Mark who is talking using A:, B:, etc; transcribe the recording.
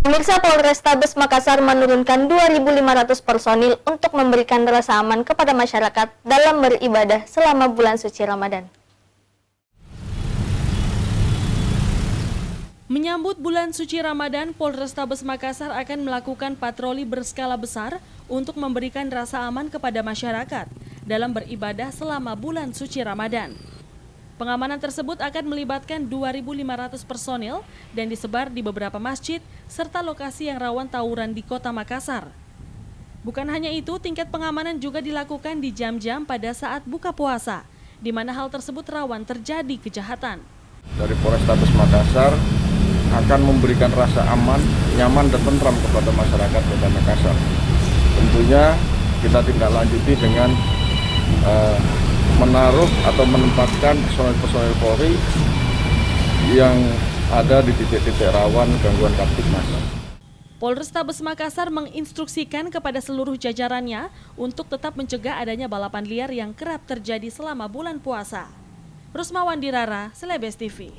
A: Pemirsa, Polrestabes Makassar menurunkan 2.500 personil untuk memberikan rasa aman kepada masyarakat dalam beribadah selama bulan suci Ramadan.
B: Menyambut bulan suci Ramadan, Polrestabes Makassar akan melakukan patroli berskala besar untuk memberikan rasa aman kepada masyarakat dalam beribadah selama bulan suci Ramadan. Pengamanan tersebut akan melibatkan 2.500 personil dan disebar di beberapa masjid serta lokasi yang rawan tawuran di Kota Makassar. Bukan hanya itu, tingkat pengamanan juga dilakukan di jam-jam pada saat buka puasa, di mana hal tersebut rawan terjadi kejahatan.
C: Dari Polrestabes Makassar akan memberikan rasa aman, nyaman dan tentram kepada masyarakat Kota Makassar. Tentunya kita tindak lanjuti dengan menaruh atau menempatkan personel Polri yang ada di titik-titik rawan gangguan Kamtibmas.
B: Polrestabes Makassar menginstruksikan kepada seluruh jajarannya untuk tetap mencegah adanya balapan liar yang kerap terjadi selama bulan puasa. Rusmawan Dirara, Selebes TV.